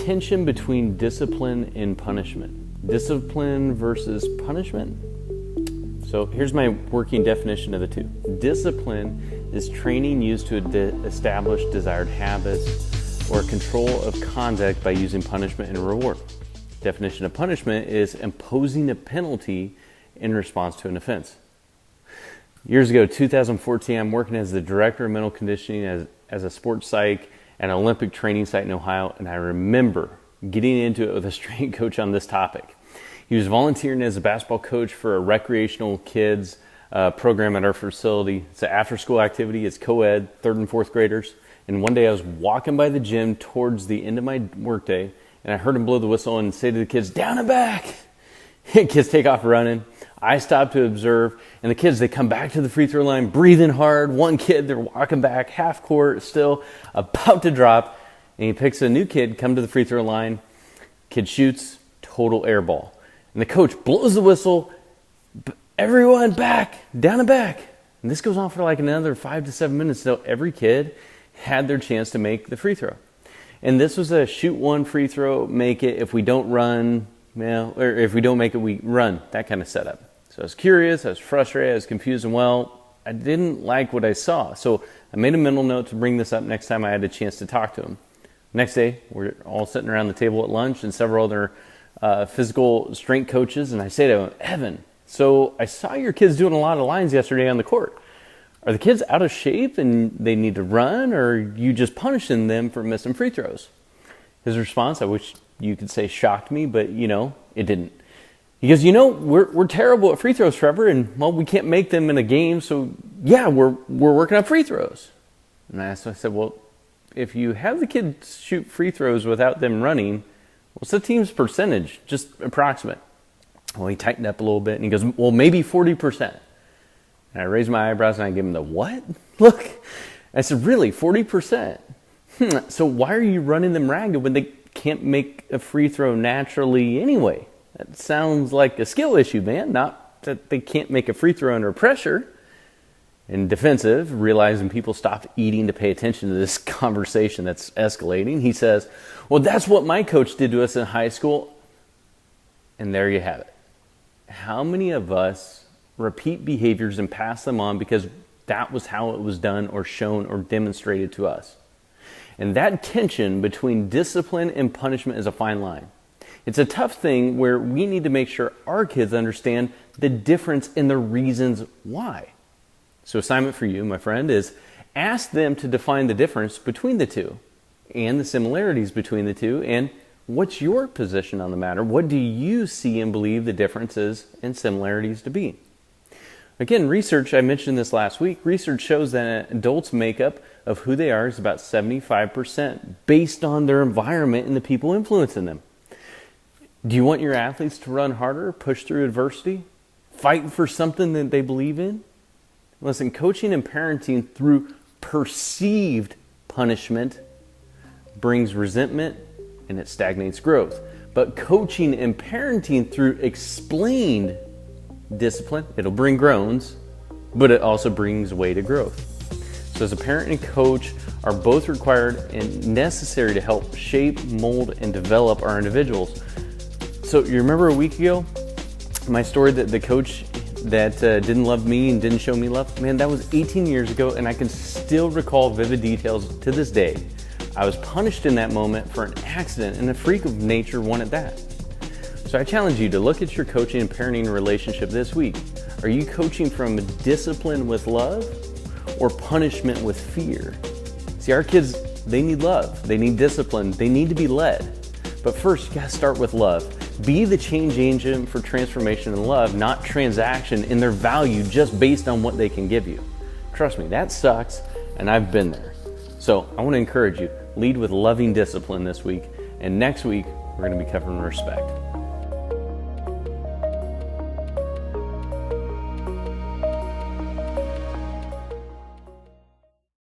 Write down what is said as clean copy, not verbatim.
tension between discipline and punishment. Discipline versus punishment. So here's my working definition of the two. Discipline is training used to establish desired habits or control of conduct by using punishment and reward. Definition of punishment is imposing a penalty in response to an offense. Years ago, 2014, I'm working as the director of mental conditioning as a sports psych at an Olympic training site in Ohio, and I remember getting into it with a strength coach on this topic. He was volunteering as a basketball coach for a recreational kids program at our facility. It's an after-school activity. It's co-ed, 3rd and 4th graders. And one day I was walking by the gym towards the end of my workday, and I heard him blow the whistle and say to the kids, "Down and back." Kids take off running. I stop to observe, and the kids, they come back to the free throw line, breathing hard. One kid, they're walking back, half court, still about to drop, and he picks a new kid, come to the free throw line. Kid shoots, total air ball. And the coach blows the whistle, everyone back, down and back. And this goes on for like another 5 to 7 minutes until every kid had their chance to make the free throw. And this was a shoot one free throw, make it. If we don't run, or if we don't make it, we run, that kind of setup. So I was curious, I was frustrated, I was confused, and I didn't like what I saw. So I made a mental note to bring this up next time I had a chance to talk to him. Next day, we're all sitting around the table at lunch and several other physical strength coaches, and I say to him, "Evan, so I saw your kids doing a lot of lines yesterday on the court. Are the kids out of shape and they need to run, or are you just punishing them for missing free throws?" His response, I wish you could say shocked me, but it didn't. He goes, we're terrible at free throws, Trevor, and we can't make them in a game, so yeah, we're working on free throws. And I said, well, if you have the kids shoot free throws without them running, what's the team's percentage? Just approximate. Well, he tightened up a little bit, and he goes, well, maybe 40%. And I raised my eyebrows, and I gave him the what? Look. I said, really, 40%? So why are you running them ragged when they can't make a free throw naturally anyway? That sounds like a skill issue, man, not that they can't make a free throw under pressure. And defensive, realizing people stopped eating to pay attention to this conversation that's escalating, he says, well, that's what my coach did to us in high school. And there you have it. How many of us repeat behaviors and pass them on because that was how it was done or shown or demonstrated to us? And that tension between discipline and punishment is a fine line. It's a tough thing where we need to make sure our kids understand the difference in the reasons why. So assignment for you, my friend, is ask them to define the difference between the two and the similarities between the two, and what's your position on the matter? What do you see and believe the differences and similarities to be? Again, research, I mentioned this last week, research shows that adults' makeup of who they are is about 75% based on their environment and the people influencing them. Do you want your athletes to run harder, push through adversity, fight for something that they believe in? Listen, coaching and parenting through perceived punishment brings resentment and it stagnates growth. But coaching and parenting through explained discipline, it'll bring groans, but it also brings way to growth. So as a parent and coach are both required and necessary to help shape, mold, and develop our individuals. So you remember a week ago, my story that the coach that didn't love me and didn't show me love? Man, that was 18 years ago, and I can still recall vivid details to this day. I was punished in that moment for an accident, and a freak of nature one at that. So I challenge you to look at your coaching and parenting relationship this week. Are you coaching from discipline with love or punishment with fear? See, our kids, they need love. They need discipline. They need to be led. But first, you gotta start with love. Be the change agent for transformation and love, not transaction in their value just based on what they can give you. Trust me, that sucks, and I've been there. So I want to encourage you, lead with loving discipline this week, and next week we're going to be covering respect.